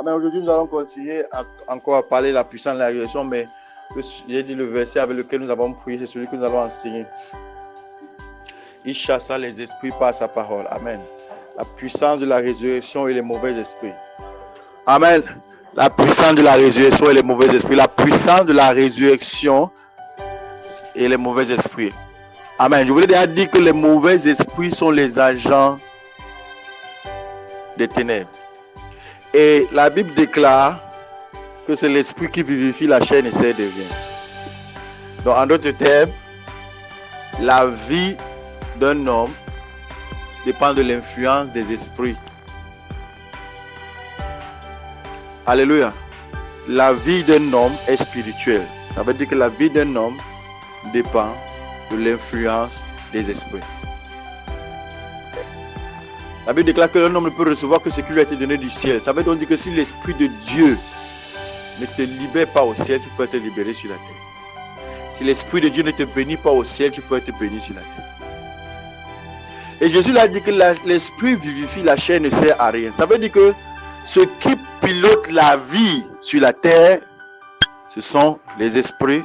Amen. Aujourd'hui, nous allons continuer encore à parler de la puissance de la résurrection, mais j'ai dit le verset avec lequel nous avons prié, c'est celui que nous allons enseigner. Il chassa les esprits par sa parole. Amen. La puissance de la résurrection et les mauvais esprits. Amen. La puissance de la résurrection et les mauvais esprits. La puissance de la résurrection et les mauvais esprits. Amen. Je voulais déjà dire que les mauvais esprits sont les agents des ténèbres. Et la Bible déclare que c'est l'esprit qui vivifie la chair et ses devient. Donc, en d'autres termes, la vie d'un homme dépend de l'influence des esprits. Alléluia. La vie d'un homme est spirituelle. Ça veut dire que la vie d'un homme dépend de l'influence des esprits. La Bible déclare que l'homme ne peut recevoir que ce qui lui a été donné du ciel. Ça veut donc dire que si l'Esprit de Dieu ne te libère pas au ciel, tu peux être libéré sur la terre. Si l'Esprit de Dieu ne te bénit pas au ciel, tu peux être béni sur la terre. Et Jésus a dit que l'Esprit vivifie, la chair ne sert à rien. Ça veut dire que ce qui pilote la vie sur la terre, ce sont les esprits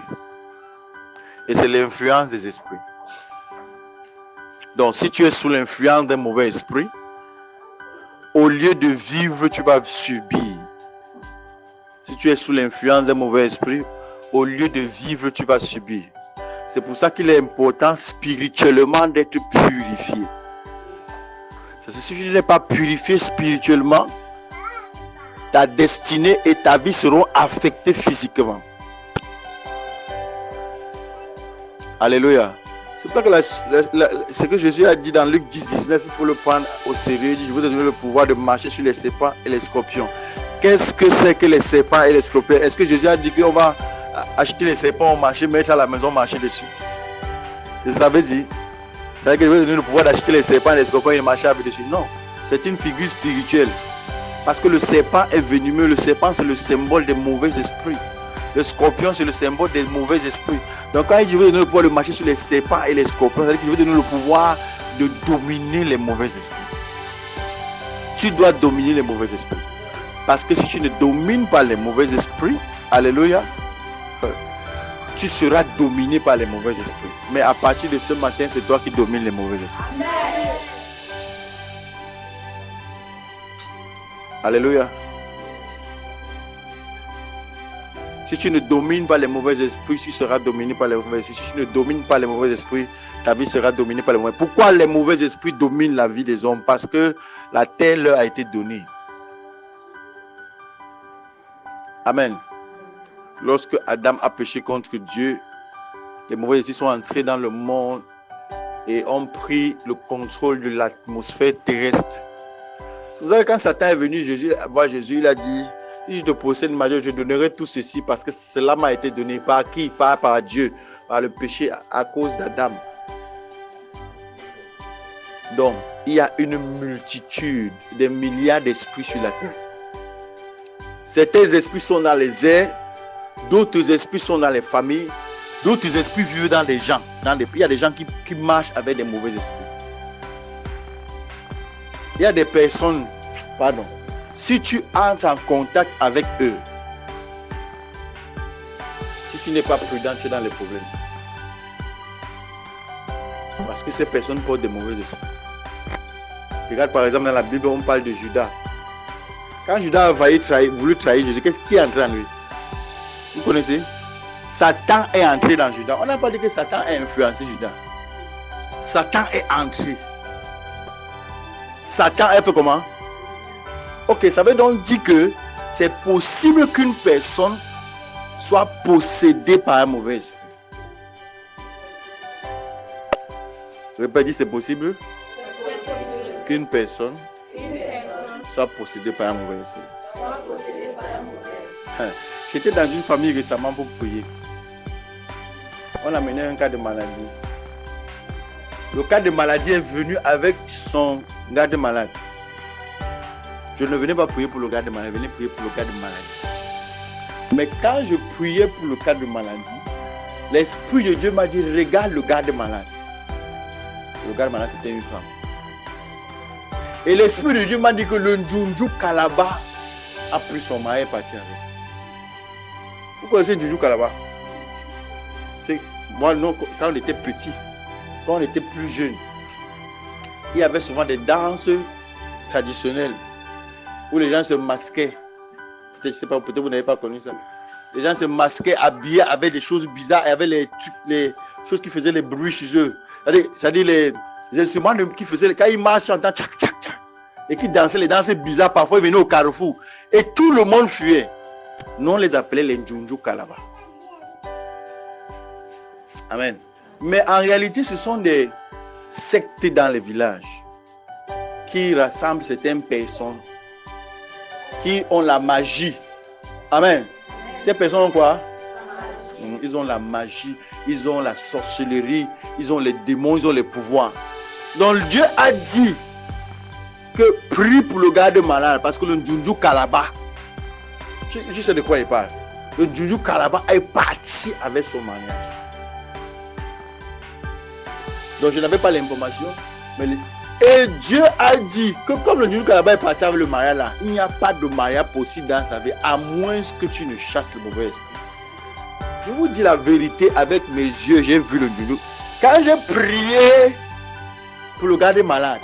et c'est l'influence des esprits. Donc, si tu es sous l'influence d'un mauvais esprit, au lieu de vivre, tu vas subir. Si tu es sous l'influence d'un mauvais esprit, au lieu de vivre, tu vas subir. C'est pour ça qu'il est important spirituellement d'être purifié. Si tu n'es pas purifié spirituellement, ta destinée et ta vie seront affectées physiquement. Alléluia. C'est pour ça que ce que Jésus a dit dans Luc 10, 19, il faut le prendre au sérieux. Il dit, je vous ai donné le pouvoir de marcher sur les serpents et les scorpions. Qu'est-ce que c'est que les serpents et les scorpions? Est-ce que Jésus a dit qu'on va acheter les serpents au marché, mettre à la maison, marcher dessus? C'est ce que ça veut dire. Ça veut dire que je vous ai donné le pouvoir d'acheter les serpents et les scorpions et marcher avec dessus. Non, c'est une figure spirituelle. Parce que le serpent est venimeux. Le serpent, c'est le symbole des mauvais esprits. Le scorpion, c'est le symbole des mauvais esprits. Donc, quand je veux donner le pouvoir de marcher sur les serpents et les scorpions, ça veut dire que je veux donner le pouvoir de dominer les mauvais esprits. Tu dois dominer les mauvais esprits. Parce que si tu ne domines pas les mauvais esprits, alléluia, tu seras dominé par les mauvais esprits. Mais à partir de ce matin, c'est toi qui domines les mauvais esprits. Amen. Alléluia. Si tu ne domines pas les mauvais esprits, tu seras dominé par les mauvais esprits. Si tu ne domines pas les mauvais esprits, ta vie sera dominée par les mauvais esprits. Pourquoi les mauvais esprits dominent la vie des hommes? Parce que la terre leur a été donnée. Amen. Lorsque Adam a péché contre Dieu, les mauvais esprits sont entrés dans le monde et ont pris le contrôle de l'atmosphère terrestre. Vous savez, quand Satan est venu voir Jésus, il a dit, si je te possède ma Dieu, je donnerai tout ceci parce que cela m'a été donné. Par qui? Par Dieu, par le péché à cause d'Adam. Donc, il y a une multitude, des milliards d'esprits sur la terre. Certains esprits sont dans les airs, d'autres esprits sont dans les familles, d'autres esprits vivent dans des gens. Il y a des gens qui marchent avec des mauvais esprits. Il y a des personnes, si tu entres en contact avec eux, si tu n'es pas prudent, tu es dans les problèmes. Parce que ces personnes portent des mauvais esprits. Regarde par exemple dans la Bible, on parle de Judas. Quand Judas a voulu trahir Jésus, qu'est-ce qui est entré en lui? Vous connaissez? Satan est entré dans Judas. On n'a pas dit que Satan a influencé Judas. Satan est entré. Satan a fait comment? Ok, ça veut donc dire que c'est possible qu'une personne soit possédée par un mauvais esprit. Répétez, c'est possible qu'une personne soit possédée par un mauvais esprit. J'étais dans une famille récemment pour prier. On a mené un cas de maladie. Le cas de maladie est venu avec son gars de malade. Je ne venais pas prier pour le gars de maladie, je venais prier pour le gars de maladie. Mais quand je priais pour le cas de maladie, l'Esprit de Dieu m'a dit, regarde le gars de malade. Le gars de malade, c'était une femme. Et l'Esprit de Dieu m'a dit que le Njunju Kalaba a pris son mari et est parti avec. Vous connaissez Djoudjou Kalaba? C'est moi, non, quand on était petit, quand on était plus jeune, il y avait souvent des danses traditionnelles où les gens se masquaient. Peut-être, je sais pas, peut-être vous n'avez pas connu ça. Les gens se masquaient, habillés avec des choses bizarres, et avec les choses qui faisaient les bruits chez eux. C'est-à-dire les instruments qui faisaient, quand ils marchent, on entend tchac, tchac, tchac. Et qui dansaient les danses bizarres, parfois ils venaient au carrefour. Et tout le monde fuyait. Nous, on les appelait les Djoudjou Kalaba. Amen. Mais en réalité, ce sont des sectes dans les villages qui rassemblent certaines personnes qui ont la magie. Amen. Ces personnes ont quoi? Ils ont la magie, ils ont la sorcellerie, ils ont les démons, ils ont les pouvoirs. Donc Dieu a dit que prie pour le gars de malade parce que le Djoudjou Kalaba, tu sais de quoi il parle. Le Djoudjou Kalaba est parti avec son mariage. Donc je n'avais pas l'information, mais et Dieu a dit que comme le Djoudjou Kalaba est parti avec le mariage là, il n'y a pas de mariage possible dans sa vie à moins que tu ne chasses le mauvais esprit. Je vous dis la vérité, avec mes yeux, j'ai vu le Djoudjou. Quand j'ai prié pour le garder malade,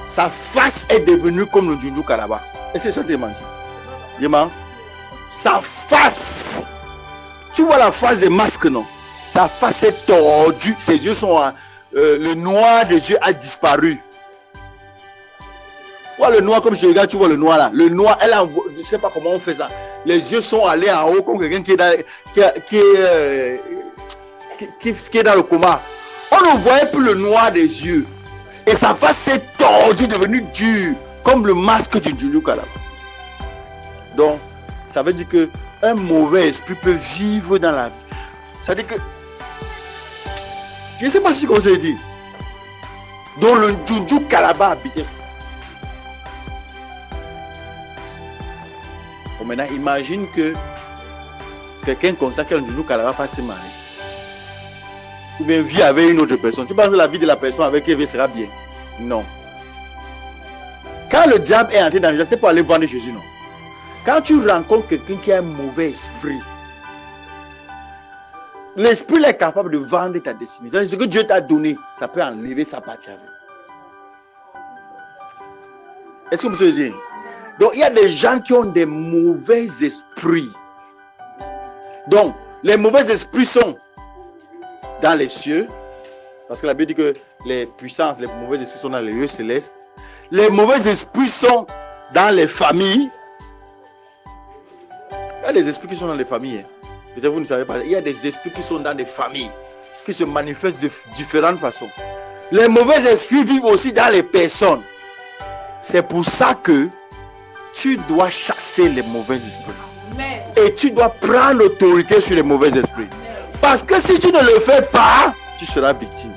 sa face est devenue comme le Djoudjou Kalaba. Et c'est ça qui est menti. Sa face, tu vois la face des masques, non? Sa face est tordue, ses yeux sont le noir des yeux a disparu. Vois le noir, comme je regarde, tu vois le noir là. Le noir, je ne sais pas comment on fait ça. Les yeux sont allés en haut comme quelqu'un qui est dans le coma. On ne voyait plus le noir des yeux. Et sa face est tordue, devenue dure, comme le masque du Djoudjou Kalaba. Donc, ça veut dire qu'un mauvais esprit peut vivre dans la vie. Ça veut dire que, je ne sais pas si tu conseilles dire, dont le Djoudjou Kalaba habitait. Bon, maintenant, imagine que quelqu'un comme ça, qui a un Djoudjou Kalaba, pas se marier. Ou bien vit avec une autre personne. Tu penses que la vie de la personne avec qui elle vit sera bien? Non. Quand le diable est entré dans Jésus, c'est pour aller vendre Jésus, non. Quand tu rencontres quelqu'un qui a un mauvais esprit, l'esprit est capable de vendre ta destinée. Donc, ce que Dieu t'a donné, ça peut enlever sa partie avec. Est-ce que vous me dites? Donc, il y a des gens qui ont des mauvais esprits. Donc, les mauvais esprits sont dans les cieux, parce que la Bible dit que les puissances, les mauvais esprits sont dans les lieux célestes. Les mauvais esprits sont dans les familles. Il y a des esprits qui sont dans les familles. Peut-être vous ne savez pas. Il y a des esprits qui sont dans des familles, qui se manifestent de différentes façons. Les mauvais esprits vivent aussi dans les personnes. C'est pour ça que tu dois chasser les mauvais esprits. Amen. Et tu dois prendre l'autorité sur les mauvais esprits. Amen. Parce que si tu ne le fais pas, tu seras victime.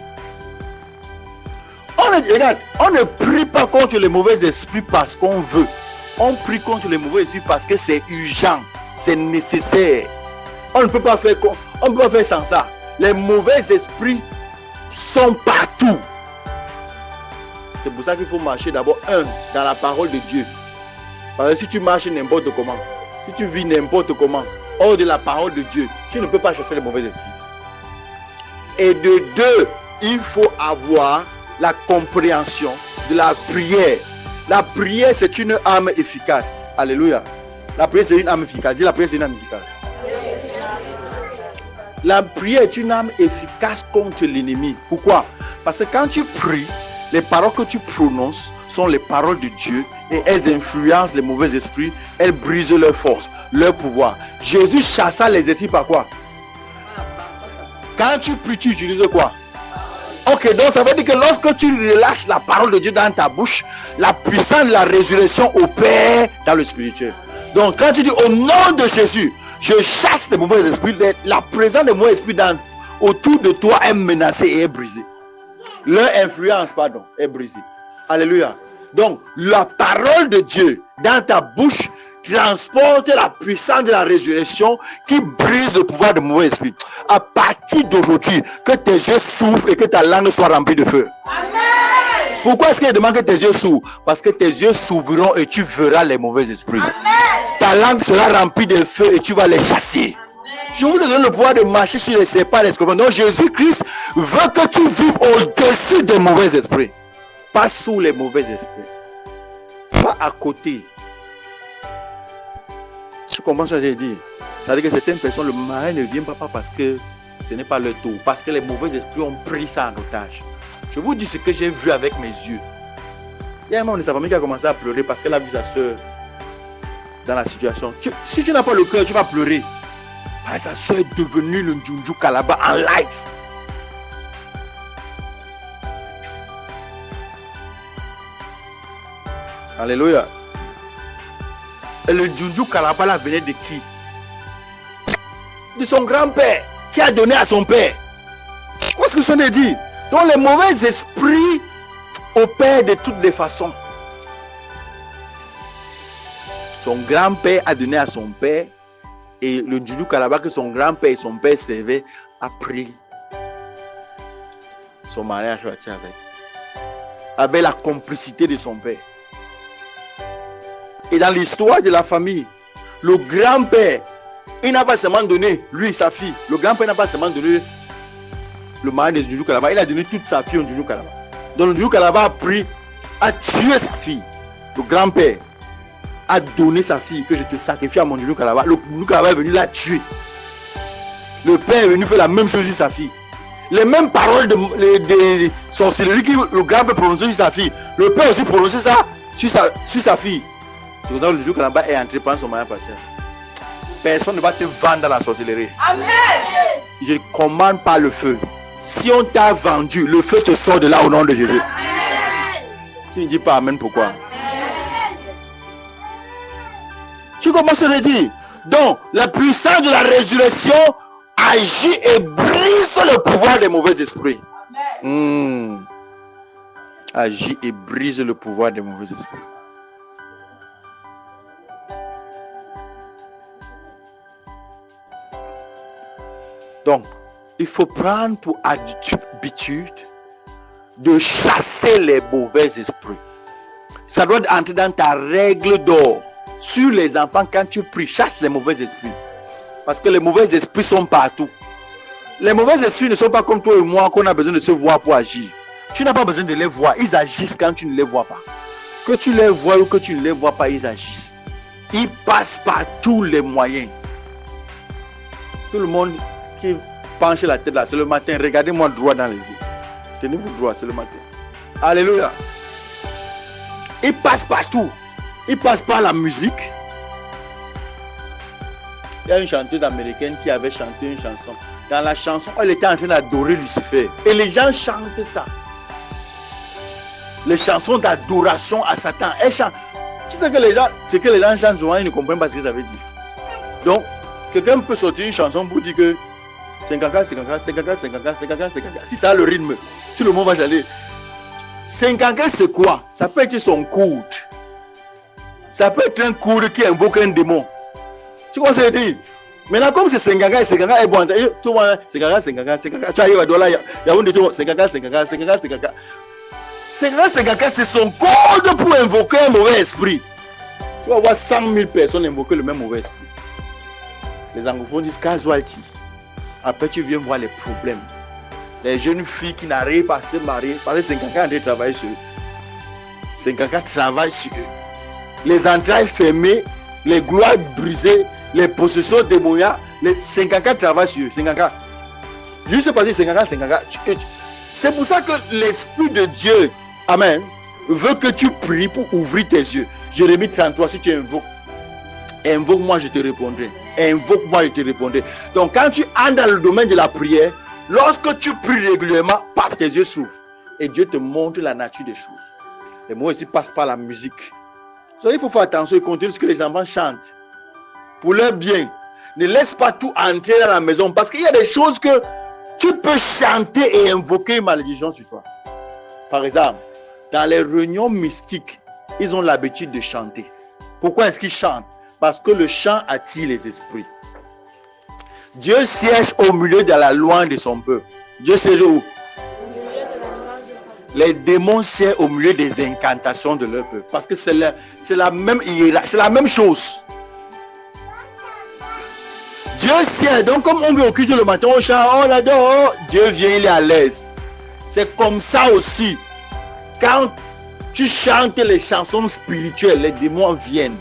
Regarde, on ne prie pas contre les mauvais esprits parce qu'on veut. On prie contre les mauvais esprits parce que c'est urgent, c'est nécessaire. On ne peut pas faire sans ça. Les mauvais esprits sont partout. C'est pour ça qu'il faut marcher d'abord, dans la parole de Dieu. Parce que si tu marches n'importe comment, si tu vis n'importe comment, hors de la parole de Dieu, tu ne peux pas chasser les mauvais esprits. Et de deux, il faut avoir la compréhension de la prière. La prière, c'est une arme efficace. Alléluia. La prière, c'est une arme efficace. Dis, la prière, c'est une arme efficace. La prière est une arme efficace contre l'ennemi. Pourquoi? Parce que quand tu pries, les paroles que tu prononces sont les paroles de Dieu et elles influencent les mauvais esprits, elles brisent leur force, leur pouvoir. Jésus chassa les esprits par quoi? Quand tu pries, tu utilises quoi? Ok, donc ça veut dire que lorsque tu relâches la parole de Dieu dans ta bouche, la puissance de la résurrection opère dans le spirituel. Donc quand tu dis au nom de Jésus, je chasse les mauvais esprits, la présence des mauvais esprits autour de toi est menacée et est brisée. Leur influence, est brisée. Alléluia. Donc, la parole de Dieu dans ta bouche transporte la puissance de la résurrection qui brise le pouvoir de mauvais esprit. À partir d'aujourd'hui, que tes yeux s'ouvrent et que ta langue soit remplie de feu. Amen. Pourquoi est-ce qu'il demande que tes yeux s'ouvrent? Parce que tes yeux s'ouvriront et tu verras les mauvais esprits. Amen. Ta langue sera remplie de feu et tu vas les chasser. Je vous donne le pouvoir de marcher sur les serpents et les scorpions. Donc Jésus-Christ veut que tu vives au-dessus des mauvais esprits. Pas sous les mauvais esprits. Pas à côté. Tu comprends ce que j'ai dit? Ça veut dire que certaines personnes, le mal ne vient pas parce que ce n'est pas leur tour. Parce que les mauvais esprits ont pris ça en otage. Je vous dis ce que j'ai vu avec mes yeux. Il y a un membre de sa famille qui a commencé à pleurer parce qu'elle a vu sa soeur dans la situation. Si tu n'as pas le cœur, tu vas pleurer. Ah, sa soeur est devenue le Njunju Kalaba en live. Alléluia. Et le Njunju Kalaba là venait de qui? De son grand-père qui a donné à son père. Qu'est-ce que je viens de dire? Donc les mauvais esprits opèrent de toutes les façons. Son grand-père a donné à son père et le Njunju Kalaba que son grand-père et son père servaient a pris son mariage avec la complicité de son père. Et dans l'histoire de la famille, le grand-père, il n'a pas seulement donné lui sa fille. Le grand-père n'a pas seulement donné le mari de Njunju Kalaba, il a donné toute sa fille au Njunju Kalaba. Donc le Njunju Kalaba a tué sa fille. Le grand-père a donné sa fille, que je te sacrifie à mon Njunju Kalaba. Le Njunju Kalaba est venu la tuer. Le père est venu faire la même chose sur sa fille. Les mêmes paroles de sorcellerie que le grand-père prononçait sur sa fille. Le père aussi prononçait ça sur sa fille. C'est pour ça que le Njunju Kalaba est entré pendant son mariage partir. Personne ne va te vendre dans la sorcellerie. Amen. Je commande par le feu. Si on t'a vendu, le feu te sort de là au nom de Jésus. Amen. Tu ne dis pas amen, pourquoi? Amen. Tu commences à le dire. Donc, la puissance de la résurrection agit et brise le pouvoir des mauvais esprits. Agit et brise le pouvoir des mauvais esprits. Donc, il faut prendre pour habitude de chasser les mauvais esprits. Ça doit entrer dans ta règle d'or. Sur les enfants, quand tu pries, chasse les mauvais esprits. Parce que les mauvais esprits sont partout. Les mauvais esprits ne sont pas comme toi et moi qu'on a besoin de se voir pour agir. Tu n'as pas besoin de les voir. Ils agissent quand tu ne les vois pas. Que tu les vois ou que tu ne les vois pas, ils agissent. Ils passent par tous les moyens. Tout le monde qui penche la tête là, c'est le matin. Regardez-moi droit dans les yeux. Tenez-vous droit, c'est le matin. Alléluia. Il passe partout. Il passe par la musique. Il y a une chanteuse américaine qui avait chanté une chanson. Dans la chanson, elle était en train d'adorer Lucifer. Et les gens chantent ça. Les chansons d'adoration à Satan. Elle chante. Tu sais que les gens chantent souvent, ils ne comprennent pas ce que ça veut dire. Donc, quelqu'un peut sortir une chanson pour dire que 54, 54, 54, 54, 54, 54. Si ça a le rythme, tout le monde va chanter. 54, c'est quoi? Ça peut être son coude. Ça peut être un coude qui invoque un démon. Tu vois ce que je dis? Maintenant, comme c'est 54, 54 est bon. Tout le monde, 54, 54, 54. Tu arrives à Douala, il y a un de tout 54, 54, 54, 54. 54, 54, c'est son code pour invoquer un mauvais esprit. Tu vas voir 100 000 personnes invoquer le même mauvais esprit. Les anglophones disent casualty. Après, tu viens voir les problèmes. Les jeunes filles qui n'arrivent pas à se marier, parce que 54 ans travaillent sur eux. 54 travaillent sur eux. Les entrailles fermées, les gloires brisées, les possessions démoniaques, les 54 travaillent sur eux. 54. Juste parce que 54, 54. C'est pour ça que l'Esprit de Dieu, amen, veut que tu pries pour ouvrir tes yeux. Jérémie 33, si tu invoques, invoque-moi, je te répondrai. Invoque-moi, je te répondrai. Donc, quand tu entres dans le domaine de la prière, lorsque tu pries régulièrement, paf, tes yeux s'ouvrent. Et Dieu te montre la nature des choses. Les mots ici passent par la musique. Donc, il faut faire attention et continuer ce que les enfants chantent. Pour leur bien. Ne laisse pas tout entrer dans la maison. Parce qu'il y a des choses que tu peux chanter et invoquer une malédiction sur toi. Par exemple, dans les réunions mystiques, ils ont l'habitude de chanter. Pourquoi est-ce qu'ils chantent? Parce que le chant attire les esprits. Dieu siège au milieu de la loi de son peuple. Dieu siège où? Les démons siègent au milieu des incantations de leur peuple. Parce que c'est la même hiérarchie, c'est la même chose. Dieu siège. Donc comme on veut au culte le matin, on chante, on l'adore. Dieu vient, il est à l'aise. C'est comme ça aussi. Quand tu chantes les chansons spirituelles, les démons viennent.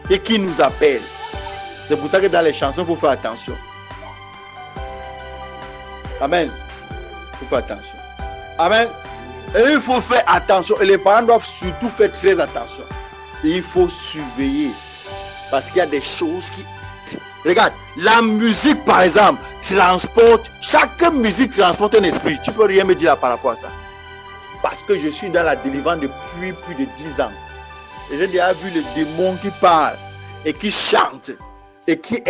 Et qui nous appellent. C'est pour ça que dans les chansons, il faut faire attention. Amen. Il faut faire attention. Amen. Et il faut faire attention. Et les parents doivent surtout faire très attention. Et il faut surveiller. Parce qu'il y a des choses qui... Regarde, la musique par exemple, transporte... Chaque musique transporte un esprit. Tu peux rien me dire par rapport à ça. Parce que je suis dans la délivrance depuis plus de 10 ans. Et j'ai déjà vu les démons qui parlent et qui chantent et qui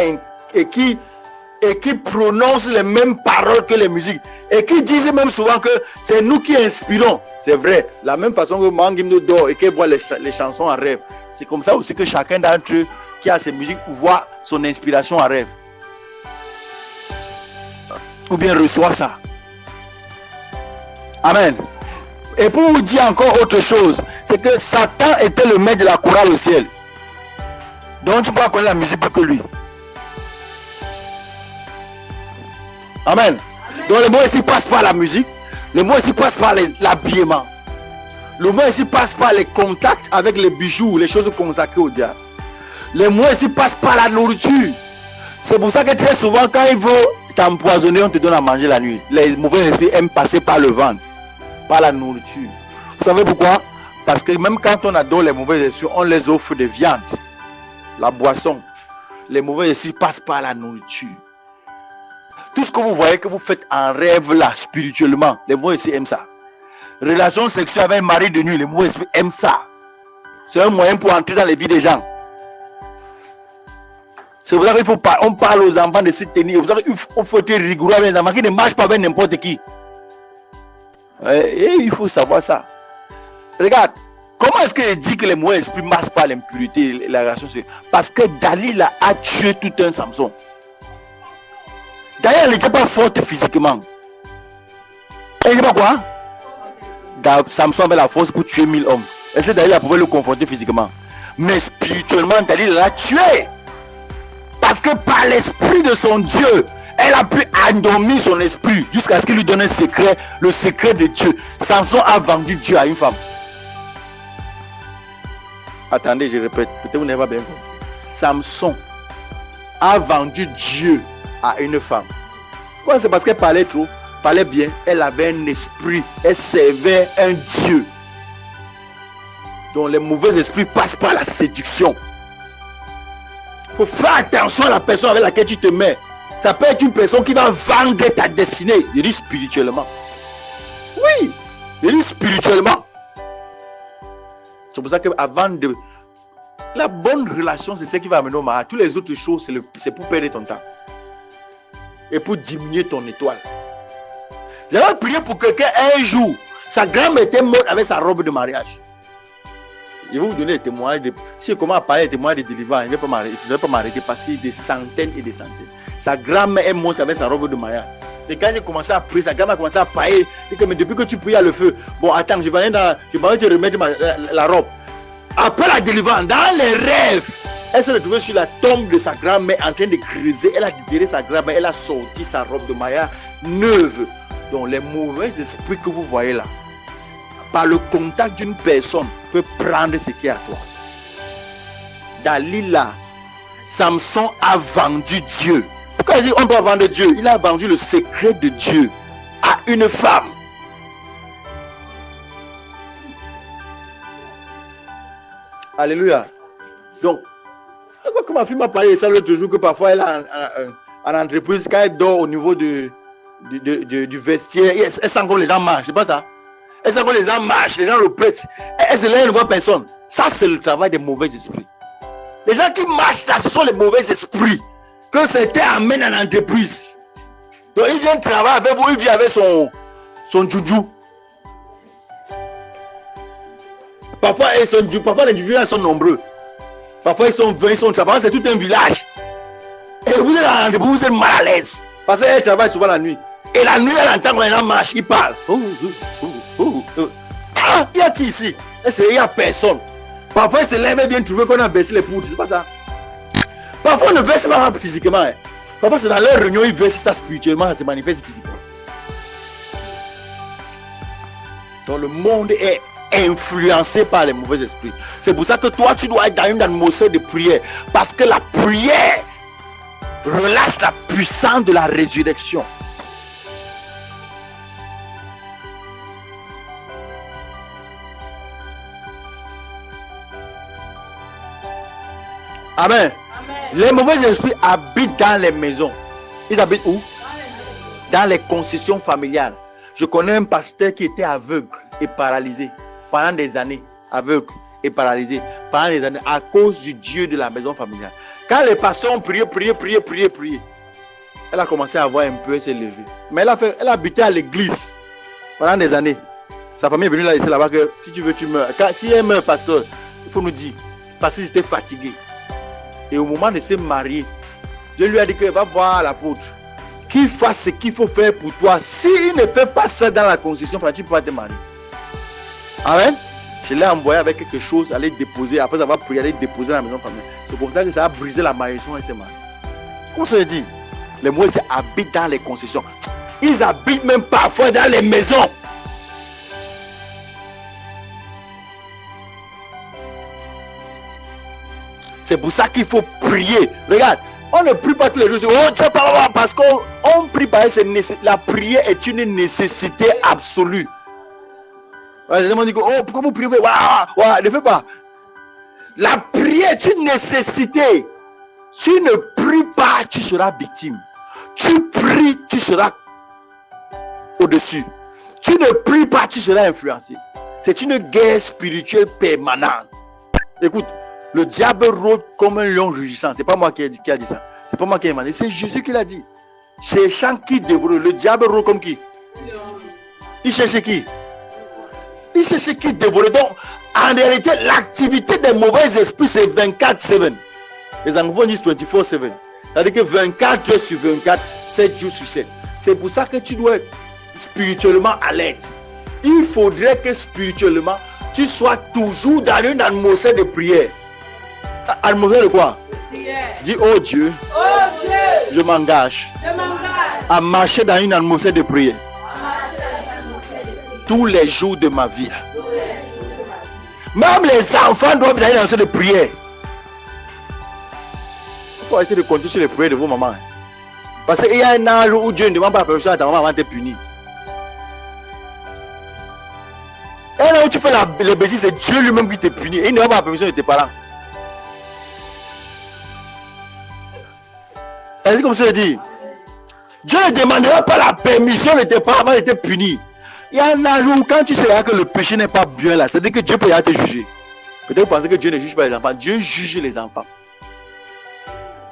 prononcent les mêmes paroles que les musiques et qui disent même souvent que c'est nous qui inspirons. C'est vrai. La même façon que Mangimdo dort et qu'il voit les chansons en rêve. C'est comme ça aussi que chacun d'entre eux qui a ses musiques voit son inspiration en rêve. Ou bien reçoit ça. Amen. Et pour vous dire encore autre chose, c'est que Satan était le maître de la chorale au ciel. Donc tu peux connaître la musique plus que lui. Amen. Donc le mot ici passe par la musique. Le mot ici passe par l'habillement. Le mot ici passe par les contacts avec les bijoux, les choses consacrées au diable. Le mot ici passe par la nourriture. C'est pour ça que très souvent quand il veut t'empoisonner, on te donne à manger la nuit. Les mauvais esprits aiment passer par le ventre, par la nourriture. Vous savez pourquoi? Parce que même quand on adore les mauvais esprits, on les offre des viandes, la boisson. Les mauvais esprits passent par la nourriture. Tout ce que vous voyez que vous faites en rêve là, spirituellement, les mauvais esprits aiment ça. Relation sexuelle avec un mari de nuit, les mauvais esprits aiment ça. C'est un moyen pour entrer dans les vies des gens. C'est pour ça qu'il faut on parle aux enfants de se tenir. C'est pour ça qu'il faut être rigoureux avec les enfants qui ne marchent pas avec n'importe qui. Et il faut savoir ça. Regarde, comment est-ce qu'il dit que les mauvais esprits ne marchent pas à l'impurité et la relation sexuelle? Parce que Dalila a tué tout un Samson. D'ailleurs, elle n'était pas forte physiquement. Elle n'était pas quoi? Samson avait la force pour tuer 1000 hommes. Elle sait Dalila pouvait le confronter physiquement. Mais spirituellement, Dalila l'a tué. Parce que par l'esprit de son Dieu, elle a pu endormir son esprit jusqu'à ce qu'il lui donne un secret, le secret de Dieu. Samson a vendu Dieu à une femme. Attendez, je répète, peut-être vous n'avez pas bien compris. Samson a vendu Dieu à une femme. Pourquoi? C'est parce qu'elle parlait trop, parlait bien, elle avait un esprit, elle servait un Dieu. Donc les mauvais esprits passent par la séduction. Il faut faire attention à la personne avec laquelle tu te mets. Ça peut être une personne qui va vendre ta destinée. Je dis spirituellement. Oui, je dis spirituellement. C'est pour ça qu'avant de... La bonne relation, c'est ce qui va amener au mariage. Toutes les autres choses, c'est pour perdre ton temps. Et pour diminuer ton étoile. J'avais prié pour quelqu'un un jour. Sa grand-mère était morte avec sa robe de mariage. Je vais vous donner des témoignages. Si je commence à parler des témoignages de délivrance, il ne faudrait pas m'arrêter parce qu'il y a des centaines et des centaines. Sa grand-mère est morte avec sa robe de mariage. Et quand j'ai commencé à prier, sa grand-mère a commencé à parler. Elle dit mais depuis que tu pries à le feu, bon attends, je vais te remettre la robe. Après la délivrance, dans les rêves, elle s'est retrouvée sur la tombe de sa grand-mère en train de creuser. Elle a libéré sa grand-mère, elle a sorti sa robe de mariage neuve. Donc les mauvais esprits que vous voyez là, par le contact d'une personne, peut prendre ce qui est à toi. Dalila, Samson a vendu Dieu. Pourquoi il dit on doit vendre Dieu? Il a vendu le secret de Dieu à une femme. Alléluia. Donc, quand ma fille m'a parlé de ça l'autre jour, que parfois elle a en entreprise, quand elle dort au niveau du vestiaire, elle sent comme les gens marchent, c'est pas ça? Elle sent comme les gens marchent, les gens le pressent. Elle se lève, elle ne voit personne. Ça, c'est le travail des mauvais esprits. Les gens qui marchent là, ce sont les mauvais esprits que certains amènent en entreprise. Donc, ils viennent travailler avec vous, ils viennent avec son djoudjou. Parfois, les djoudjous sont nombreux. Parfois, ils sont 20, ils sont 30. Parfois, c'est tout un village. Et vous êtes en entreprise, vous êtes mal à l'aise. Parce qu'elle travaille souvent la nuit. Et la nuit, elle entend quand les gens marchent, ils parlent. Hein? Y a-t-il ici? Il n'y a personne. Parfois, il se lève et bien trouver qu'on a versé les poutres. C'est pas ça. Parfois, on ne verse pas physiquement. Hein. Parfois, c'est dans leur réunion, ils versent ça spirituellement, ça se manifeste physiquement. Donc, le monde est influencé par les mauvais esprits. C'est pour ça que toi, tu dois être dans une atmosphère de prière. Parce que la prière relâche la puissance de la résurrection. Amen. Les mauvais esprits habitent dans les maisons. Ils habitent où? Dans les concessions familiales. Je connais un pasteur qui était aveugle et paralysé pendant des années. Aveugle et paralysé pendant des années à cause du Dieu de la maison familiale. Quand les pasteurs ont prié, elle a commencé à voir un peu, elle s'est levée. Mais elle habitait à l'église pendant des années. Sa famille est venue la laisser là-bas que si tu veux, tu meurs. Si elle meurt, pasteur, il faut nous dire. Parce qu'ils étaient fatigués. Et au moment de se marier, Dieu lui a dit qu'il va voir l'apôtre. Qu'il fasse ce qu'il faut faire pour toi. S'il ne fait pas ça dans la concession, tu ne peux pas te marier. Amen. Je l'ai envoyé avec quelque chose, aller déposer. Après avoir prié, aller déposer dans la maison familiale. C'est comme ça que ça a brisé la malédiction et c'est marié. Comment ça veut dire? Les Moïse habitent dans les concessions. Ils habitent même parfois dans les maisons. C'est pour ça qu'il faut prier. Regarde, on ne prie pas tous les jours. Oh Dieu, parce qu'on prie pas. La prière est une nécessité absolue. Les gens disent, oh, pourquoi vous priez? Ne fais pas. La prière est une nécessité. Si tu ne pries pas, tu seras victime. Tu pries, tu seras au-dessus. Tu ne pries pas, tu seras influencé. C'est une guerre spirituelle permanente. Écoute. Le diable rôde comme un lion rugissant. C'est pas moi qui a dit ça. C'est pas moi qui ai demandé. C'est Jésus qui l'a dit. Cherchant qui dévore. Le diable rôde comme qui? Il cherche qui? Il cherche qui dévore. Donc, en réalité, l'activité des mauvais esprits, c'est 24/7. Les anglophones disent 24/7. C'est-à-dire que 24 heures sur 24, 7 jours sur 7. C'est pour ça que tu dois être spirituellement alerte. Il faudrait que spirituellement, tu sois toujours dans une atmosphère de prière. Atmosphère de quoi? Dis, oh Dieu, je m'engage à marcher dans une atmosphère de prière tous les jours de ma vie. Même les enfants doivent être dans une atmosphère de prière. Il faut arrêter de compter sur les prières de vos mamans. Parce qu'il y a un âge où Dieu ne demande pas la permission à ta maman avant d'être puni. Et là où tu fais les bêtises, c'est Dieu lui-même qui te punit. Et il ne demande pas la permission de tes parents. C'est comme ça que je dis. Dieu ne demandera pas la permission de tes parents avant de te punir. Il y a un âge où quand tu sais que le péché n'est pas bien là, c'est-à-dire que Dieu peut y aller te juger. Peut-être vous pensez que Dieu ne juge pas les enfants. Dieu juge les enfants.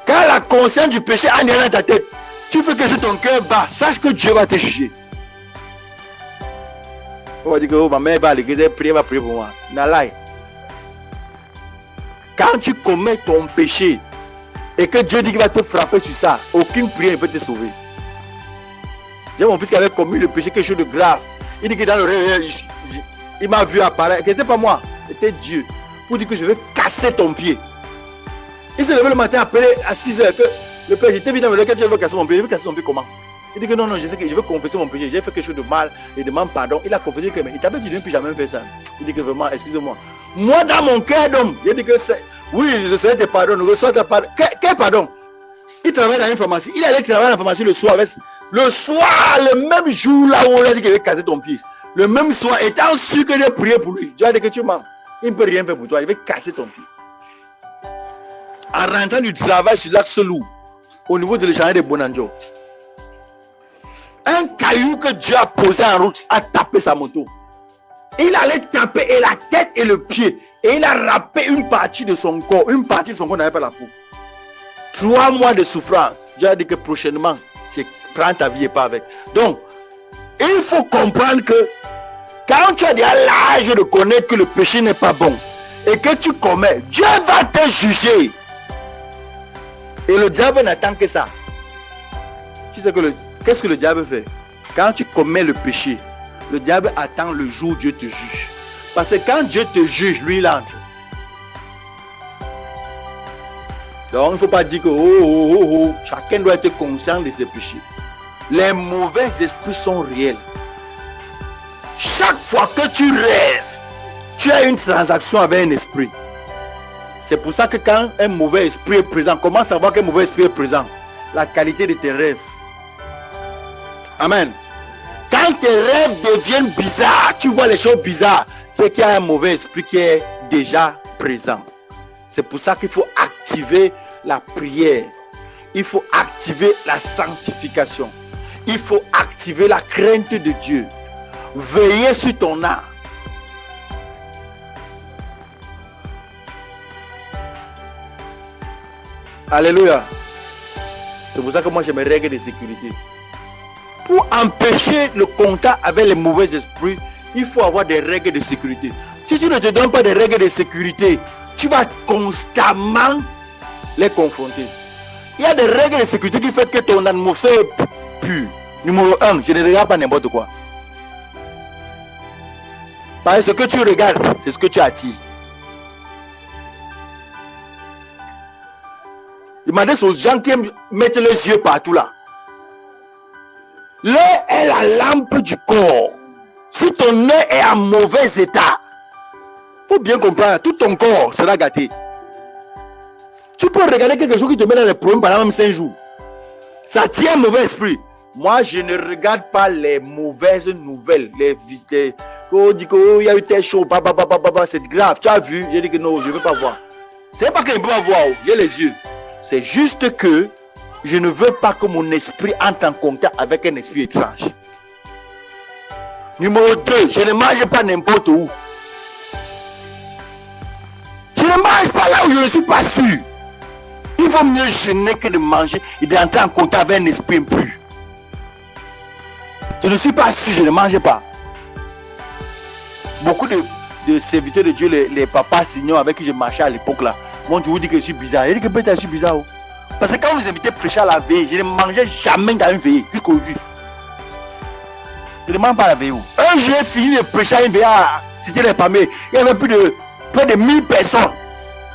Quand la conscience du péché est dans ta tête, tu fais que ton cœur bat, sache que Dieu va te juger. On va dire que ma mère va à l'église, elle va prier pour moi. Nalai. Quand tu commets ton péché et que Dieu dit qu'il va te frapper sur ça, aucune prière ne peut te sauver. J'ai mon fils qui avait commis le péché, quelque chose de grave. Il dit que dans le rêve, il m'a vu apparaître. Ce n'était pas moi, c'était Dieu. Pour dire que je vais casser ton pied. Il s'est levé le matin, appelé à 6 h que le père, j'étais vu dans le rêve que Dieu veut casser mon pied. Il veut casser mon pied comment? Il dit que non, je sais que je veux confesser mon péché. J'ai fait quelque chose de mal et demande pardon. Il a confessé que, mais il t'avait dit, ne plus jamais faire ça. Il dit que vraiment, excusez-moi. Moi, dans mon cœur d'homme, il dit que c'est, oui, je serai te pardonne, reçois ta pardon. Quel pardon? Il travaille dans une pharmacie. Il allait travailler dans la pharmacie le soir. Le soir, le même jour là où on a dit qu'il avait cassé ton pied. Le même soir, étant sûr que j'ai prié pour lui. Dieu a dit que tu mens. Il ne peut rien faire pour toi. Il va casser ton pied. En rentrant du travail sur l'axe lourd, au niveau de l'échange de Bonanjo, un caillou que Dieu a posé en route a tapé sa moto. Il allait taper et la tête et le pied. Et il a râpé une partie de son corps. Une partie de son corps n'avait pas la peau. 3 mois de souffrance. Dieu a dit que prochainement, je prends ta vie et pas avec. Donc, il faut comprendre que quand tu as déjà l'âge de connaître que le péché n'est pas bon et que tu commets, Dieu va te juger. Et le diable n'attend que ça. Tu sais que qu'est-ce que le diable fait? Quand tu commets le péché, le diable attend le jour où Dieu te juge. Parce que quand Dieu te juge, lui, il entre. Donc, il ne faut pas dire que chacun doit être conscient de ses péchés. Les mauvais esprits sont réels. Chaque fois que tu rêves, tu as une transaction avec un esprit. C'est pour ça que quand un mauvais esprit est présent, comment savoir qu'un mauvais esprit est présent? La qualité de tes rêves. Amen. Quand tes rêves deviennent bizarres, tu vois les choses bizarres, c'est qu'il y a un mauvais esprit qui est déjà présent. C'est pour ça qu'il faut activer la prière. Il faut activer la sanctification. Il faut activer la crainte de Dieu. Veiller sur ton âme. Alléluia. C'est pour ça que moi j'ai mes règles de sécurité. Pour empêcher le contact avec les mauvais esprits, il faut avoir des règles de sécurité. Si tu ne te donnes pas des règles de sécurité, tu vas constamment les confronter. Il y a des règles de sécurité qui font que ton atmosphère est pure. Numéro 1, je ne regarde pas n'importe quoi. Parce que ce que tu regardes, c'est ce que tu attires. Demandez aux gens qui mettent les yeux partout là. L'œil est la lampe du corps. Si ton œil est en mauvais état, il faut bien comprendre, tout ton corps sera gâté. Tu peux regarder quelque chose qui te met dans les problèmes pendant même 5 jours. Ça tient un mauvais esprit. Moi, je ne regarde pas les mauvaises nouvelles. Les vidéos. On dit qu'il y a eu tel show. C'est grave. Tu as vu? J'ai dit que non, je ne veux pas voir. C'est pas que je ne veux pas voir. J'ai les yeux. C'est juste que je ne veux pas que mon esprit entre en contact avec un esprit étrange. Numéro 2, je ne mange pas n'importe où. Je ne mange pas là où je ne suis pas sûr. Il vaut mieux jeûner que de manger et d'entrer en contact avec un esprit impur. Je ne suis pas sûr, je ne mange pas. Beaucoup de serviteurs de Dieu, les papas signants avec qui je marchais à l'époque là, moi je vous dis que je suis bizarre. Je dis que peut-être je suis bizarre. Parce que quand vous invitez prêcher à la veille, je ne mangeais jamais dans une veille jusqu'aujourd'hui. Je ne mange pas à la veille. Un jour, j'ai fini de prêcher à une veille. C'était les palmiers. Il y avait près de 1000 personnes.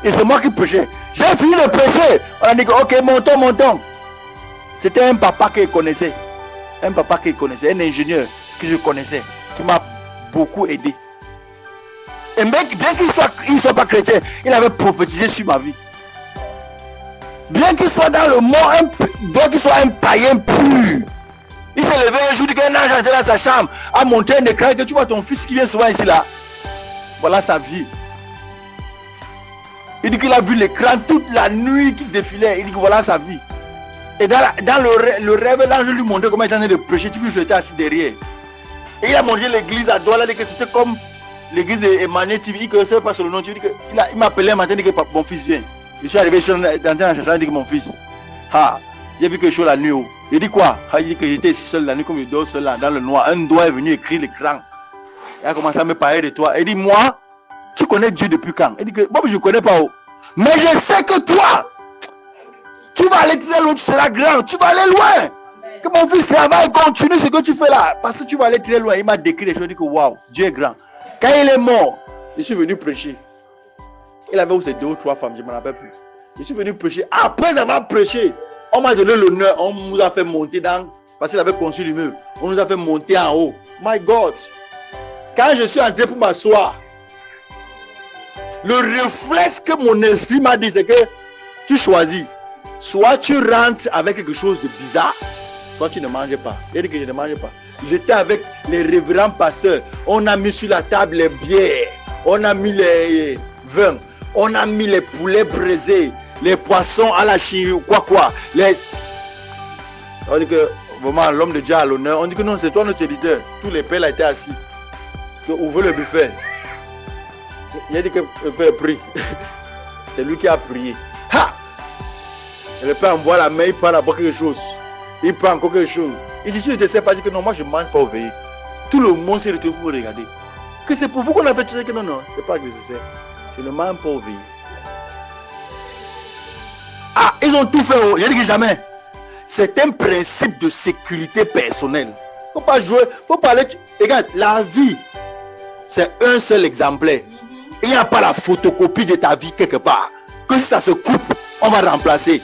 Et c'est moi qui prêchais. J'ai fini de prêcher. On a dit que, ok, montons. C'était un papa que je connaissais. Un ingénieur que je connaissais, qui m'a beaucoup aidé. Et bien qu'il ne soit pas chrétien, il avait prophétisé sur ma vie. Bien qu'il soit dans le monde, bien qu'il soit un païen pur, il s'est levé un jour, il dit qu'un ange était dans sa chambre, a monté un écran, que tu vois ton fils qui vient souvent ici là. Voilà sa vie. Il dit qu'il a vu l'écran toute la nuit qui défilait. Il dit que voilà sa vie. Et dans le rêve, l'ange lui montrait comment il était en train de prêcher. Tu vois, j'étais assis derrière. Et il a montré l'église à Douala. Il dit que c'était comme l'église d'Emmanuel TV. Il ne connaissait pas sur le nom. Il m'a appelé un matin. Il dit que mon fils vient. Je suis arrivé, je suis entré dans la chambre. Il dit que mon fils. J'ai vu quelque chose la nuit. Il dit quoi? Il dit que j'étais seul la nuit, comme je dors seul là, dans le noir. Un doigt est venu écrire l'écran. Il a commencé à me parler de toi. Il dit, moi, tu connais Dieu depuis quand? Il dit que moi, je ne connais pas. Mais je sais que toi, tu vas aller très loin, tu seras grand, tu vas aller loin. Que mon fils travaille, continue ce que tu fais là. Parce que tu vas aller très loin. Il m'a décrit les choses, il dit que waouh, Dieu est grand. Quand il est mort, je suis venu prêcher. Il avait aussi 2 ou 3 femmes, je ne me rappelle plus. Je suis venu prêcher. Après avoir prêché, on m'a donné l'honneur, on nous a fait monter parce qu'il avait construit l'immeuble. On nous a fait monter en haut. My God. Quand je suis entré pour m'asseoir, le réflexe que mon esprit m'a dit, c'est que tu choisis. Soit tu rentres avec quelque chose de bizarre, soit tu ne manges pas. Il dit que je ne mange pas. J'étais avec les révérends pasteurs. On a mis sur la table les bières. On a mis les vins. On a mis les poulets braisés. Les poissons à la chine. Quoi. On dit que vraiment l'homme de Dieu a l'honneur. On dit que non, c'est toi notre éditeur. Tous les pères là étaient assis. Ouvrez le buffet. Il a dit que le père prie. C'est lui qui a prié. Et le père envoie la main, il prend d'abord quelque chose. Il prend encore quelque chose. Et si tu ne te sais pas, dit que non, moi je ne mange pas au veillé. Tout le monde s'est retrouvé pour regarder. Que c'est pour vous qu'on a fait tout ça, que non, c'est pas nécessaire. Je ne mange pas au veillé. Ils ont tout fait. Je dis que jamais. C'est un principe de sécurité personnelle. Faut pas jouer, faut pas aller. Regarde, la vie, c'est un seul exemplaire. Il n'y a pas la photocopie de ta vie quelque part. Que si ça se coupe, on va remplacer.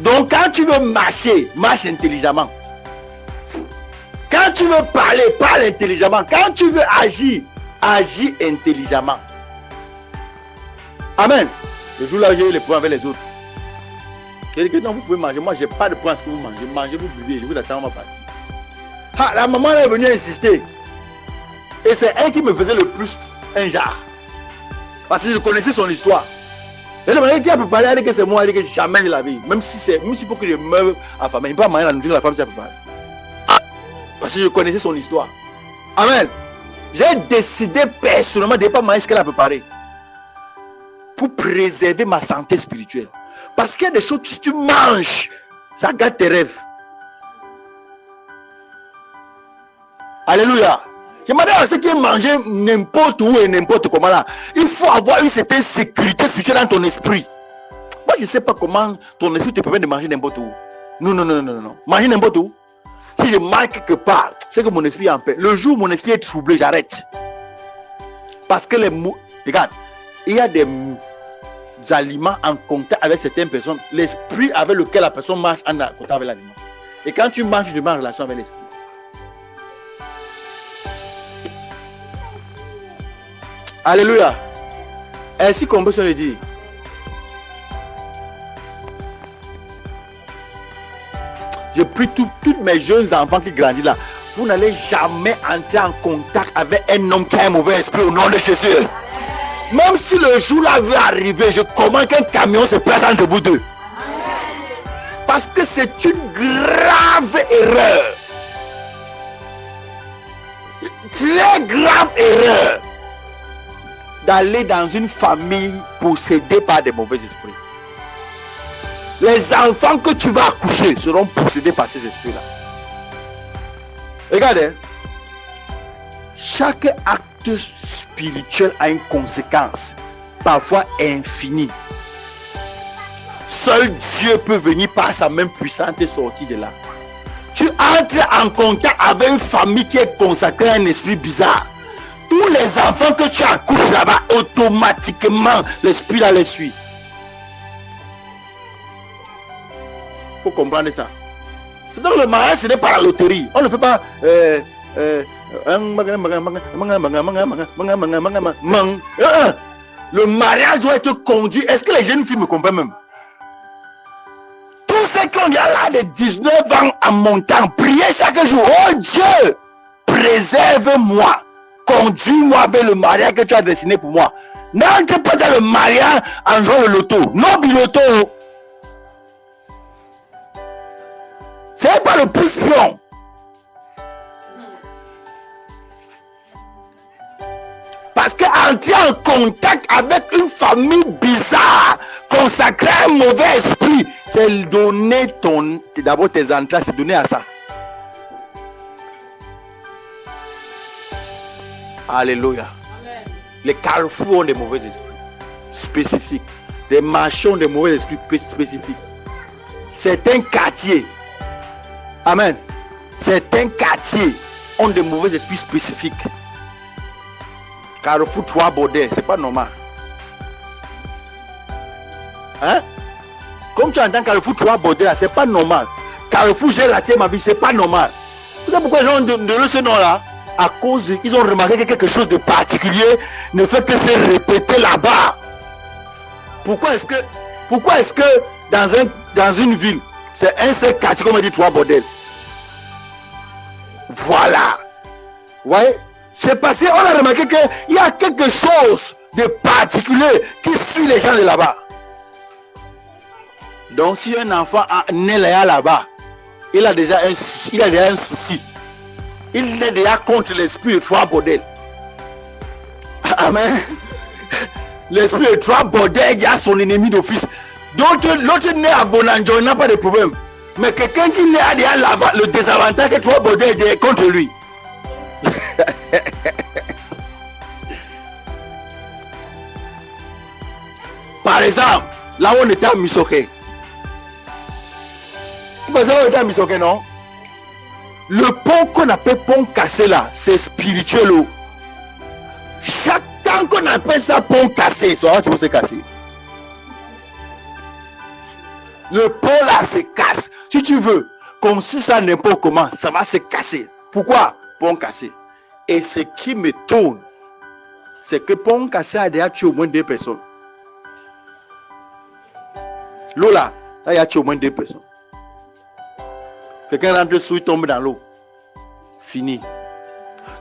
Donc quand tu veux marcher, marche intelligemment. Quand tu veux parler, parle intelligemment. Quand tu veux agir, agis intelligemment. Amen. Le jour là, j'ai eu les points avec les autres. J'ai dit que non, vous pouvez manger. Moi, je n'ai pas de point à ce que vous mangez. Mangez, vous buvez. Je vous attends, on va partir. Ah, la maman est venue insister. Et c'est elle qui me faisait le plus un genre. Parce que je connaissais son histoire. Et le mari qui a préparé, elle dit que c'est moi, elle dit que jamais de la vie. Même s'il faut que je meure affamé, il ne peut pas manger la nourriture de la femme si elle prépare. Parce que je connaissais son histoire. Amen. J'ai décidé personnellement de ne pas manger ce qu'elle a préparé. Pour préserver ma santé spirituelle. Parce qu'il y a des choses que si tu manges, ça gâte tes rêves. Alléluia. Je m'adresse à ceux qui mangent n'importe où et n'importe comment là. Il faut avoir une certaine sécurité spirituelle dans ton esprit. Moi, je ne sais pas comment ton esprit te permet de manger n'importe où. Non. Manger n'importe où. Si je mange quelque part, c'est que mon esprit est en paix. Le jour où mon esprit est troublé, j'arrête. Parce que les mots... Regarde, il y a des aliments en contact avec certaines personnes. L'esprit avec lequel la personne marche en contact avec l'aliment. Et quand tu manges, tu mets en relation avec l'esprit. Alléluia. Ainsi qu'on peut se le dire. Je prie tous mes jeunes enfants qui grandissent là. Vous n'allez jamais entrer en contact avec un homme qui a un mauvais esprit au nom de Jésus. Même si le jour là veut arriver, je commande qu'un camion se place entre vous deux. Parce que c'est une grave erreur. Très grave erreur. D'aller dans une famille possédée par des mauvais esprits. Les enfants que tu vas accoucher seront possédés par ces esprits-là. Regardez, chaque acte spirituel a une conséquence, parfois infinie. Seul Dieu peut venir par sa main puissante et sortir de là. Tu entres en contact avec une famille qui est consacrée à un esprit bizarre. Tous les enfants que tu accouches là-bas, automatiquement, l'esprit là les suit. Il faut comprendre ça. C'est pour ça que le mariage, ce n'est pas la loterie. On ne fait pas... Le mariage doit être conduit. Est-ce que les jeunes filles me comprennent même? Tous ceux qui ont là de 19 ans en montant, priez chaque jour. Oh Dieu, préserve-moi. Conduis-moi vers le mariage que tu as dessiné pour moi. N'entre pas dans le mariage en jouant le loto. Non, biloto. C'est pas le plus pion. Parce qu'entrer en contact avec une famille bizarre, consacrée à un mauvais esprit, c'est donner d'abord tes entrées, c'est donner à ça. Alléluia. Amen. Les carrefours ont des mauvais esprits spécifiques. Les marchés ont des mauvais esprits spécifiques. Certains quartiers, amen, certains quartiers ont des mauvais esprits spécifiques. Carrefour 3 Baudet, c'est pas normal. Hein? Comme tu entends Carrefour 3 Baudet, c'est pas normal. Carrefour, j'ai raté ma vie, c'est pas normal. Vous savez pourquoi les gens ont donné ce nom-là? À cause, ils ont remarqué que quelque chose de particulier ne fait que se répéter là-bas. Pourquoi est-ce que dans une ville, c'est un seul quartier comme on dit 3 bordels? Voilà. Vous voyez? C'est parce qu'on a remarqué qu'il y a quelque chose de particulier qui suit les gens de là-bas. Donc si un enfant né là-bas, il a déjà un souci. Il est déjà contre l'esprit de 3 bordels. Amen. L'esprit de 3 bordels a son ennemi d'office. Donc l'autre né à Bonanjo n'a pas de problème. Mais quelqu'un qui naît à déjà là-bas, le désavantage que 3 bordels est contre lui. Par exemple, là où on était à Misoké. Vous pensez qu'on était à Misoké, non? Le pont qu'on appelle pont cassé là, c'est spirituel. Chaque temps qu'on appelle ça pont cassé, ça va toujours se casser. Le pont là se casse. Si tu veux construire ça n'importe comment, ça va se casser. Pourquoi? Pont cassé. Et ce qui me tourne, c'est que pont cassé a déjà tué au moins 2 personnes. L'eau là, il y a tué au moins 2 personnes. Quelqu'un rentre dessous, il tombe dans l'eau. Fini.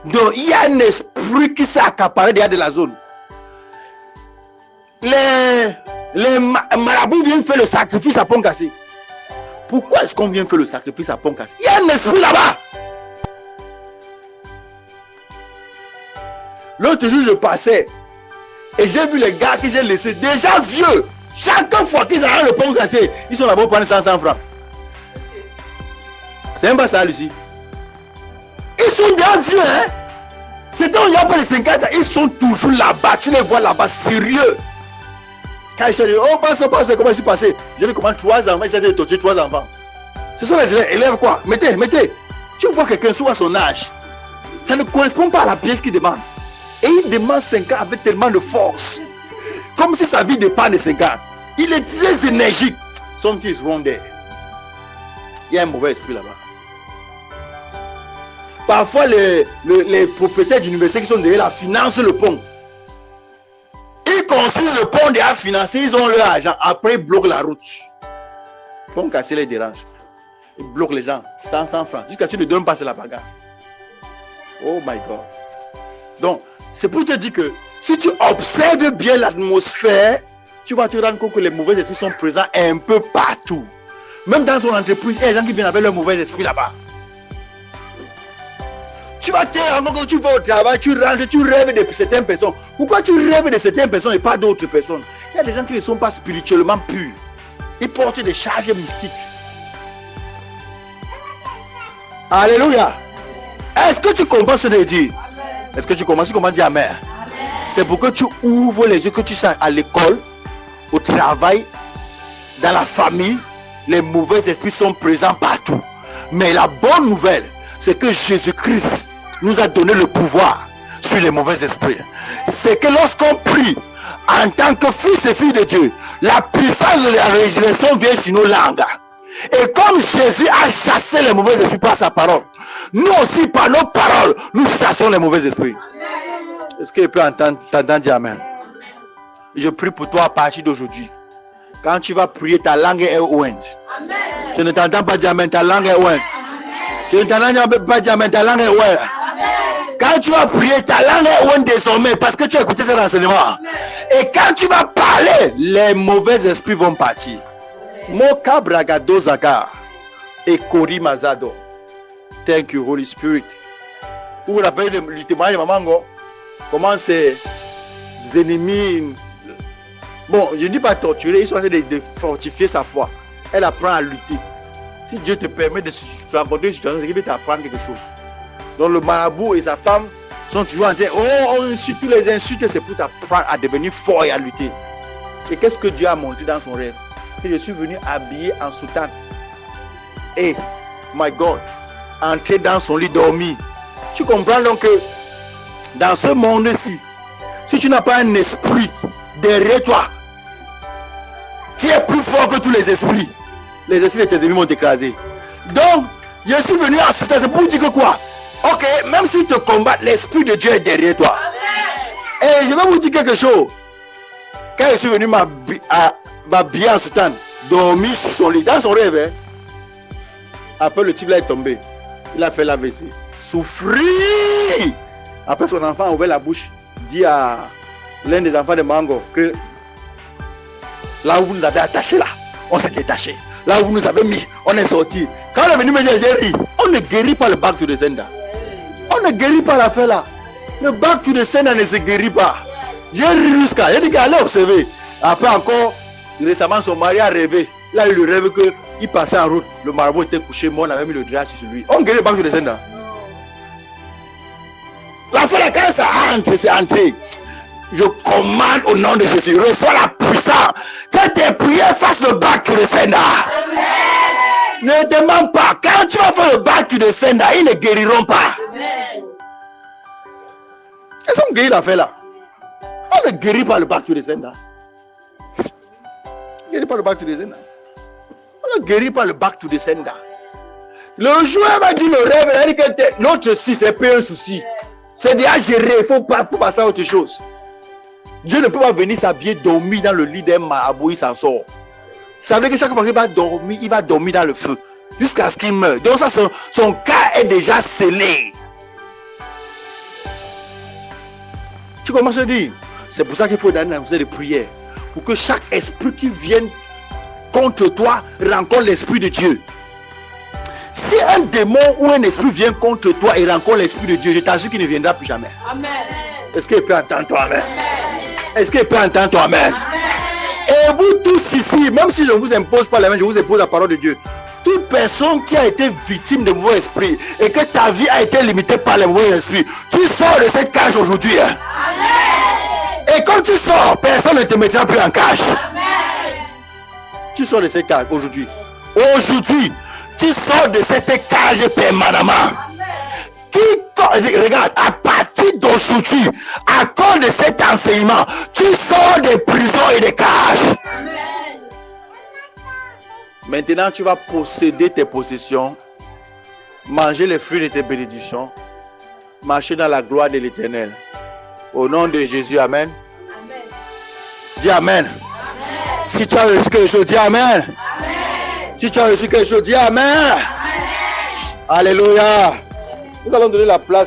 Donc, il y a un esprit qui s'est accaparé derrière de la zone. Les marabouts viennent faire le sacrifice à pont cassé. Pourquoi est-ce qu'on vient faire le sacrifice à pont cassé? Il y a un esprit là-bas. L'autre jour, je passais et j'ai vu les gars que j'ai laissés déjà vieux. Chaque fois qu'ils arrêtent le pont cassé, ils sont là-bas pour prendre 500 francs. C'est même pas ça, Lucie. Ils sont déjà vieux, hein. C'est donc il n'y a pas les 50 ans, ils sont toujours là-bas. Tu les vois là-bas, sérieux. Quand ils se disent, oh, passe, comment c'est passé? J'ai vu comment 3 enfants, ils ont torturé 3 enfants. Ce sont les élèves quoi? Mettez. Tu vois quelqu'un soit à son âge. Ça ne correspond pas à la pièce qu'il demande. Et il demande 5 ans avec tellement de force. Comme si sa vie dépend de 5 ans. Il est très énergique. Something is wrong there. Il y a un mauvais esprit là-bas. Parfois, les propriétaires d'université qui sont derrière la financent le pont. Ils construisent le pont déjà financé, ils ont leur argent. Après, ils bloquent la route. Le pont cassé les dérange. Ils bloquent les gens. 100 francs. Jusqu'à ce que tu ne donnes pas la bagarre. Oh my God. Donc, c'est pour te dire que si tu observes bien l'atmosphère, tu vas te rendre compte que les mauvais esprits sont présents un peu partout. Même dans ton entreprise, il y a des gens qui viennent avec leur mauvais esprit là-bas. Tu vas te rendre compte que tu vas au travail, tu rentres, tu rêves de certaines personnes. Pourquoi tu rêves de certaines personnes et pas d'autres personnes? Il y a des gens qui ne sont pas spirituellement purs. Ils portent des charges mystiques. Alléluia. Est-ce que tu comprends ce que je dis? Est-ce que tu commences à dire amen? C'est pour que tu ouvres les yeux, que tu saches à l'école, au travail, dans la famille, les mauvais esprits sont présents partout. Mais la bonne nouvelle, c'est que Jésus-Christ nous a donné le pouvoir sur les mauvais esprits. C'est que lorsqu'on prie en tant que fils et filles de Dieu, la puissance de la résurrection vient sur nos langues. Et comme Jésus a chassé les mauvais esprits par sa parole, nous aussi par nos paroles, nous chassons les mauvais esprits. Est-ce qu'il peut t'entendre dire amen? Je prie pour toi à partir d'aujourd'hui. Quand tu vas prier, ta langue est ouverte. Je ne t'entends pas dire amen, ta langue est ouverte. Je ne t'entends pas dire amen, ta langue est ouverte. Quand tu vas prier, ta langue est ouverte désormais parce que tu as écouté ces renseignements. Et quand tu vas parler, les mauvais esprits vont partir. Moka bragado zaga et kori mazado. Thank you, Holy Spirit. Vous vous rappelez le témoignage de Mamango? Comment ces ennemis, bon, je ne dis pas torturer, ils sont en train de fortifier sa foi. Elle apprend à lutter. Si Dieu te permet de rencontrer une situation, c'est qu'il veut t'apprendre quelque chose. Donc le marabout et sa femme sont toujours en train, on insulte, tous les insultes, c'est pour t'apprendre à devenir fort et à lutter. Et qu'est-ce que Dieu a montré dans son rêve? Que je suis venu habillé en soutane. Et, my God, entrer dans son lit dormir. Tu comprends donc que dans ce monde-ci, si tu n'as pas un esprit derrière toi qui est plus fort que tous les esprits de tes ennemis vont t'écraser. Donc, je suis venu en soutane, c'est pour dire que quoi? Ok, même s'ils te combattent, l'esprit de Dieu est derrière toi. Et je vais vous dire quelque chose. Quand je suis venu m'habiller en soutane, dormir sur son lit, dans son rêve, hein, après le type là est tombé. Il a fait la vessie. Souffrir. Après son enfant a ouvert la bouche, dit à l'un des enfants de Mango que là où vous nous avez attachés là, on s'est détaché. Là où vous nous avez mis, on est sorti. Quand on est venu me dire, j'ai ri. On ne guérit pas le back to the sender. On ne guérit pas l'affaire là. Le back to the sender ne se guérit pas. J'ai ri jusqu'à. J'ai dit qu'allez observer. Après encore, récemment son mari a rêvé. Il a eu le rêve qu'il passait en route. Le marabout était couché, mort, on avait mis le drap sur lui. On guérit le back to the sender. L'affaire là, quand ça entre, c'est entré. Je commande au nom de Jésus, reçois la puissance. Que tes prières fassent le back to the sender. Ne demande pas. Quand tu vas faire le back to the sender, ils ne guériront pas. Ils ont guéri l'affaire là. On ne guérit pas le back to the sender. On ne guérit pas le back to the sender. On ne guérit pas le back to the sender. Le joueur m'a dit le rêve, il a dit que l'autre si c'est pas un souci. C'est déjà géré, il faut passer à autre chose. Dieu ne peut pas venir s'habiller, dormir dans le lit d'un marabout, il s'en sort. Ça veut dire que chaque fois qu'il va dormir, il va dormir dans le feu. Jusqu'à ce qu'il meure. Donc ça, son cas est déjà scellé. Tu commences à dire. C'est pour ça qu'il faut donner un conseil de prière. Pour que chaque esprit qui vienne contre toi rencontre l'esprit de Dieu. Si un démon ou un esprit vient contre toi et rencontre l'esprit de Dieu, je t'assure qu'il ne viendra plus jamais. Amen. Est-ce qu'il peut entendre toi, amen? Est-ce qu'il peut entendre toi, amen? Et vous tous ici, même si je ne vous impose pas la main, je vous impose la parole de Dieu. Toute personne qui a été victime de mauvais esprit et que ta vie a été limitée par les mauvais esprits, tu sors de cette cage aujourd'hui. Hein? Et quand tu sors, personne ne te mettra plus en cage. Tu sors de cette cage aujourd'hui. Aujourd'hui, tu sors de cette cage permanemment. Regarde, à partir d'aujourd'hui, à cause de cet enseignement, tu sors des prisons et des cages. Maintenant, tu vas posséder tes possessions, manger les fruits de tes bénédictions, marcher dans la gloire de l'Éternel. Au nom de Jésus, amen. Amen. Dis amen. Amen. Si tu as reçu quelque chose, dis amen. Amen. Si tu as reçu quelque chose, dis amen. Amen. Alléluia. Nous allons donner la place.